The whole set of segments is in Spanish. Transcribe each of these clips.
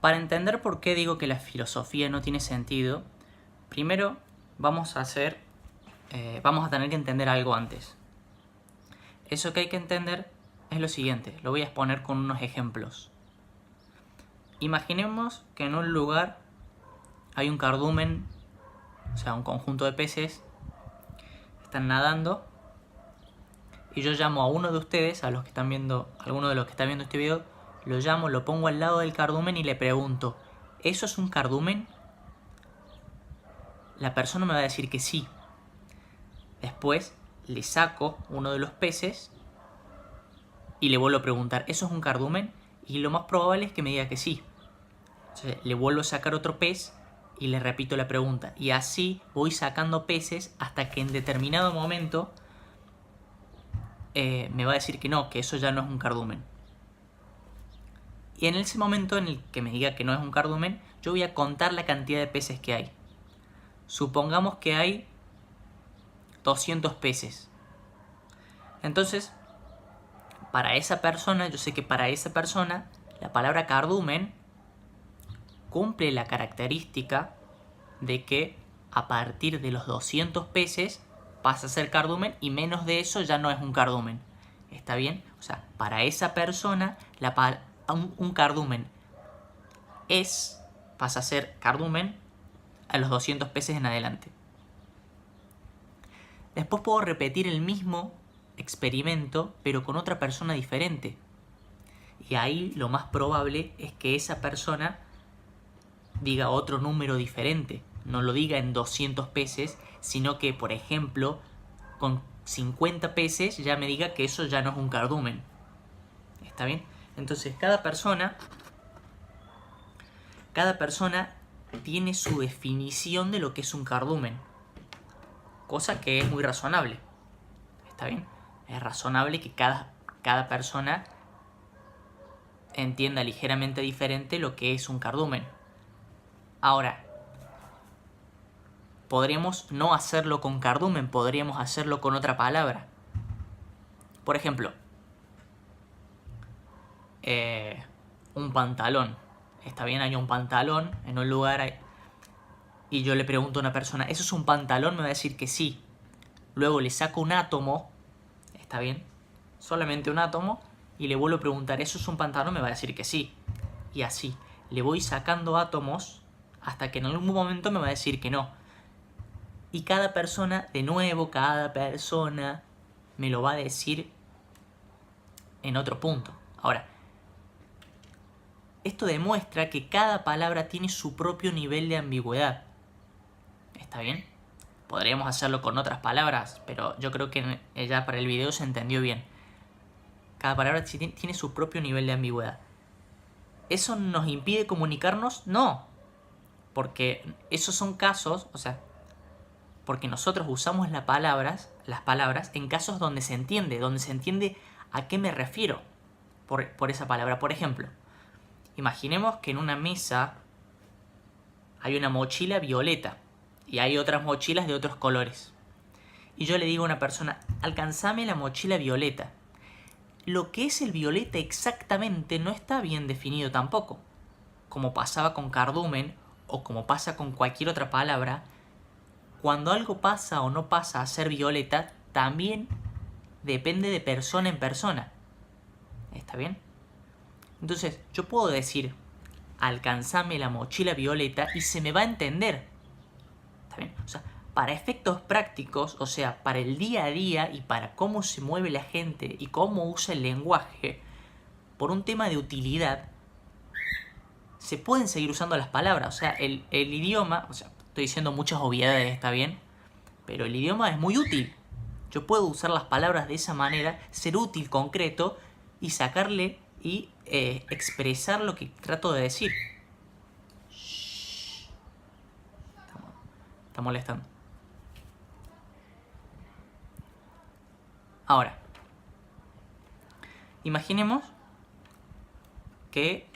Para entender por qué digo que la filosofía no tiene sentido, primero vamos a tener que entender algo antes. Eso que hay que entender es lo siguiente, lo voy a exponer con unos ejemplos. Imaginemos que en un lugar hay un cardumen, o sea, un conjunto de peces, están nadando, y yo llamo a uno de ustedes, alguno de los que están viendo este video, lo llamo, lo pongo al lado del cardumen y le pregunto, ¿eso es un cardumen? La persona me va a decir que sí. Después le saco uno de los peces y le vuelvo a preguntar, ¿eso es un cardumen? Y lo más probable es que me diga que sí. Entonces le vuelvo a sacar otro pez y le repito la pregunta. Y así voy sacando peces hasta que en determinado momento me va a decir que no, que eso ya no es un cardumen. Y en ese momento en el que me diga que no es un cardumen, yo voy a contar la cantidad de peces que hay. Supongamos que hay 200 peces. Entonces, para esa persona, yo sé que para esa persona, la palabra cardumen cumple la característica de que a partir de los 200 peces pasa a ser cardumen y menos de eso ya no es un cardumen. ¿Está bien? O sea, para esa persona, un cardumen pasa a ser cardumen a los 200 peces en adelante. Después puedo repetir el mismo experimento, pero con otra persona diferente. Y ahí lo más probable es que esa persona diga otro número diferente. No lo diga en 200 peces, sino que, por ejemplo, con 50 peces ya me diga que eso ya no es un cardumen. ¿Está bien? Entonces, cada persona tiene su definición de lo que es un cardumen. Cosa que es muy razonable. ¿Está bien? Es razonable que cada persona entienda ligeramente diferente lo que es un cardumen. Ahora, podríamos no hacerlo con cardumen, podríamos hacerlo con otra palabra. Por ejemplo, un pantalón. Está bien, hay un pantalón en un lugar y yo le pregunto a una persona, ¿eso es un pantalón? Me va a decir que sí. Luego le saco un átomo, está bien, solamente un átomo, y le vuelvo a preguntar, ¿eso es un pantalón? Me va a decir que sí. Y así, le voy sacando átomos hasta que en algún momento me va a decir que no. Y cada persona me lo va a decir en otro punto. Ahora, esto demuestra que cada palabra tiene su propio nivel de ambigüedad. ¿Está bien? Podríamos hacerlo con otras palabras, pero yo creo que ya para el video se entendió bien. Cada palabra tiene su propio nivel de ambigüedad. ¿Eso nos impide comunicarnos? No. Porque esos son casos, o sea, porque nosotros usamos las palabras en casos donde se entiende a qué me refiero por esa palabra. Por ejemplo, imaginemos que en una mesa hay una mochila violeta y hay otras mochilas de otros colores. Y yo le digo a una persona, alcanzame la mochila violeta. Lo que es el violeta exactamente no está bien definido tampoco. Como pasaba con cardumen o como pasa con cualquier otra palabra, cuando algo pasa o no pasa a ser violeta, también depende de persona en persona. ¿Está bien? Entonces, yo puedo decir, alcanzame la mochila violeta y se me va a entender. ¿Está bien? O sea, para efectos prácticos, o sea, para el día a día y para cómo se mueve la gente y cómo usa el lenguaje, por un tema de utilidad, se pueden seguir usando las palabras. O sea, el idioma, o sea, estoy diciendo muchas obviedades, ¿está bien? Pero el idioma es muy útil. Yo puedo usar las palabras de esa manera, ser útil, concreto, y sacarle y expresar lo que trato de decir. Shh. Está molestando. Ahora, imaginemos que,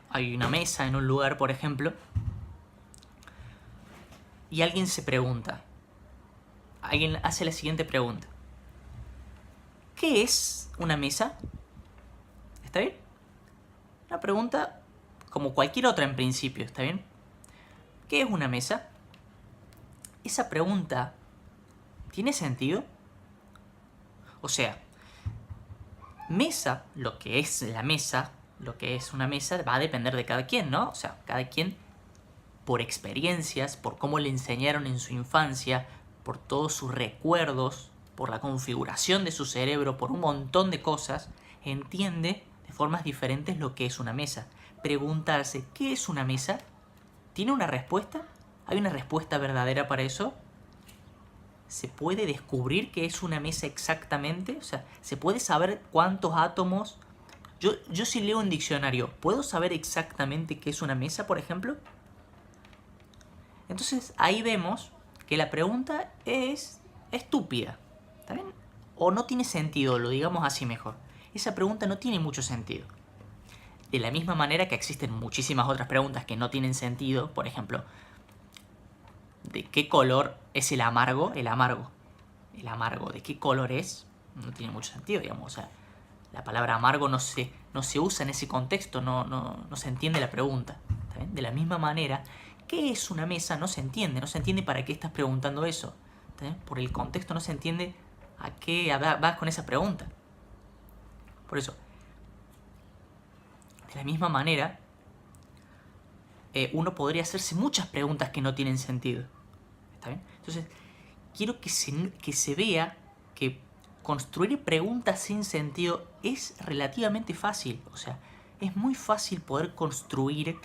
hay una mesa en un lugar, por ejemplo, y alguien hace la siguiente pregunta. ¿Qué es una mesa? ¿Está bien? Una pregunta como cualquier otra en principio, ¿está bien? ¿Qué es una mesa? Esa pregunta, ¿tiene sentido? O sea, mesa, lo que es la mesa, lo que es una mesa, va a depender de cada quien, ¿no? O sea, cada quien, por experiencias, por cómo le enseñaron en su infancia, por todos sus recuerdos, por la configuración de su cerebro, por un montón de cosas, entiende de formas diferentes lo que es una mesa. Preguntarse, ¿qué es una mesa? ¿Tiene una respuesta? ¿Hay una respuesta verdadera para eso? ¿Se puede descubrir qué es una mesa exactamente? O sea, ¿se puede saber cuántos átomos? Yo si leo un diccionario, ¿puedo saber exactamente qué es una mesa, por ejemplo? Entonces ahí vemos que la pregunta es estúpida, ¿está bien? O no tiene sentido, lo digamos así mejor. Esa pregunta no tiene mucho sentido. De la misma manera que existen muchísimas otras preguntas que no tienen sentido, por ejemplo, ¿de qué color es el amargo? El amargo, ¿de qué color es? No tiene mucho sentido, digamos. O sea, la palabra amargo no se usa en ese contexto, no se entiende la pregunta. ¿Está bien? De la misma manera, ¿qué es una mesa? No se entiende para qué estás preguntando eso. ¿Está bien? Por el contexto no se entiende a qué vas con esa pregunta. Por eso, de la misma manera, uno podría hacerse muchas preguntas que no tienen sentido. ¿Está bien? Entonces, quiero que se vea que construir preguntas sin sentido es relativamente fácil. O sea, es muy fácil poder construir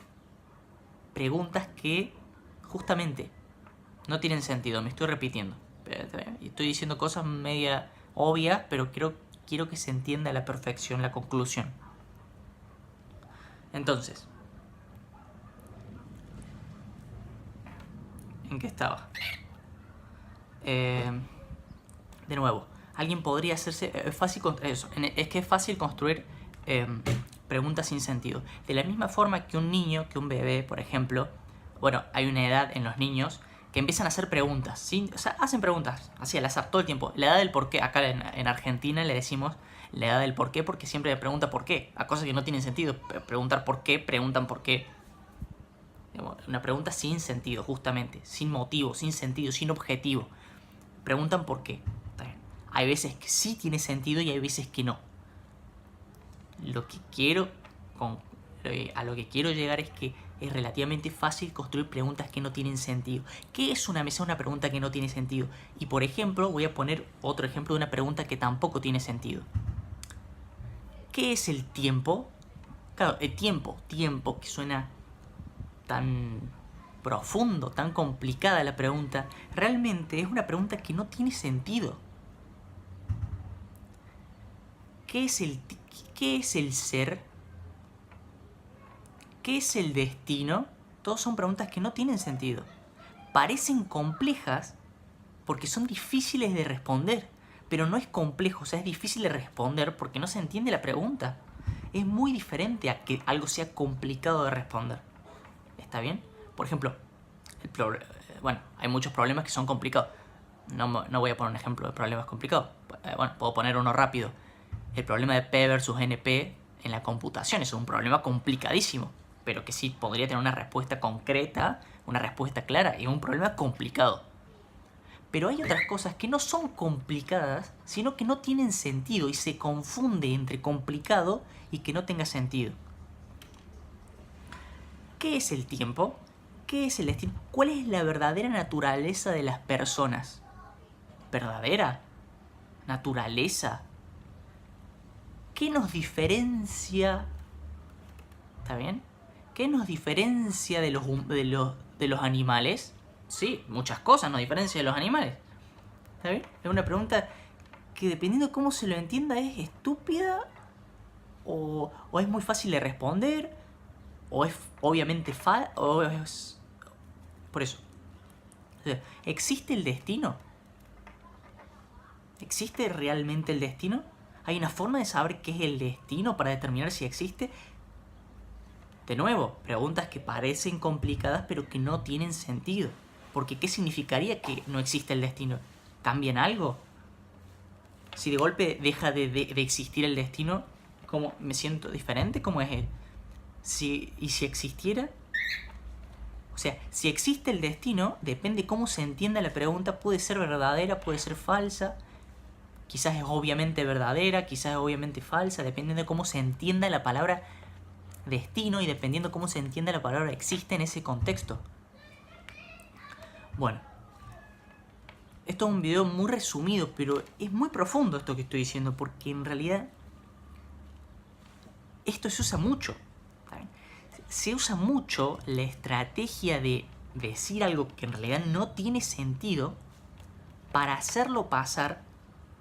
preguntas que justamente no tienen sentido. Me estoy repitiendo. Estoy diciendo cosas media obvias, pero quiero que se entienda a la perfección la conclusión. Entonces, ¿en qué estaba? De nuevo, alguien podría hacerse... es que es fácil construir preguntas sin sentido. De la misma forma que un niño, que un bebé, por ejemplo... Bueno, hay una edad en los niños que empiezan a hacer preguntas. O sea, hacen preguntas así al azar todo el tiempo. La edad del por qué. Acá en Argentina le decimos la edad del por qué porque siempre le pregunta por qué. A cosas que no tienen sentido. Preguntar por qué, preguntan por qué. Una pregunta sin sentido, justamente. Sin motivo, sin sentido, sin objetivo. Preguntan por qué. Hay veces que sí tiene sentido y hay veces que no. A lo que quiero llegar es que es relativamente fácil construir preguntas que no tienen sentido. ¿Qué es una mesa? Una pregunta que no tiene sentido. Y por ejemplo, voy a poner otro ejemplo de una pregunta que tampoco tiene sentido. ¿Qué es el tiempo? Claro, el tiempo que suena tan profundo, tan complicada la pregunta, realmente es una pregunta que no tiene sentido. ¿Qué es el ser? ¿Qué es el destino? Todas son preguntas que no tienen sentido. Parecen complejas porque son difíciles de responder, pero no es complejo, o sea, es difícil de responder porque no se entiende la pregunta. Es muy diferente a que algo sea complicado de responder. ¿Está bien? Por ejemplo, hay muchos problemas que son complicados. No voy a poner un ejemplo de problemas complicados. Puedo poner uno rápido. El problema de P versus NP en la computación es un problema complicadísimo, pero que sí podría tener una respuesta concreta, una respuesta clara, y un problema complicado. Pero hay otras cosas que no son complicadas, sino que no tienen sentido y se confunde entre complicado y que no tenga sentido. ¿Qué es el tiempo? ¿Qué es el destino? ¿Cuál es la verdadera naturaleza de las personas? ¿Verdadera? ¿Naturaleza? ¿Qué nos diferencia? ¿Está bien? ¿Qué nos diferencia de los animales? Sí, muchas cosas nos diferencian de los animales. ¿Está bien? Es una pregunta que dependiendo de cómo se lo entienda es estúpida o es muy fácil de responder o es obviamente o es... Por eso. ¿Existe el destino? ¿Existe realmente el destino? ¿Hay una forma de saber qué es el destino para determinar si existe? De nuevo, preguntas que parecen complicadas pero que no tienen sentido. Porque ¿qué significaría que no existe el destino? ¿Cambian algo? Si de golpe deja de existir el destino, ¿cómo me siento diferente? ¿Cómo es él? Y si existiera, o sea, si existe el destino, depende cómo se entienda la pregunta, puede ser verdadera, puede ser falsa, quizás es obviamente verdadera, quizás es obviamente falsa, dependiendo de cómo se entienda la palabra destino y dependiendo cómo se entienda la palabra existe en ese contexto. Bueno, esto es un video muy resumido, pero es muy profundo esto que estoy diciendo, porque en realidad esto se usa mucho. Se usa mucho la estrategia de decir algo que en realidad no tiene sentido para hacerlo pasar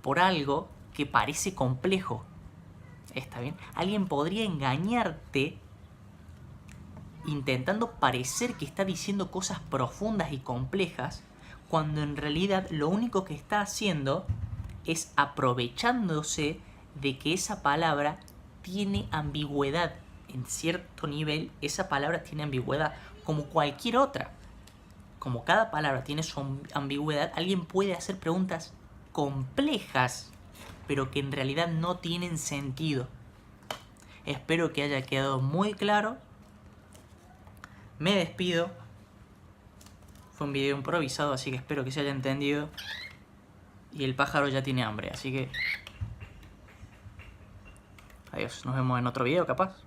por algo que parece complejo. ¿Está bien? Alguien podría engañarte intentando parecer que está diciendo cosas profundas y complejas, cuando en realidad lo único que está haciendo es aprovechándose de que esa palabra tiene ambigüedad. En cierto nivel, esa palabra tiene ambigüedad, como cualquier otra. Como cada palabra tiene su ambigüedad, alguien puede hacer preguntas complejas, pero que en realidad no tienen sentido. Espero que haya quedado muy claro. Me despido. Fue un video improvisado, así que espero que se haya entendido. Y el pájaro ya tiene hambre, así que... adiós, nos vemos en otro video capaz.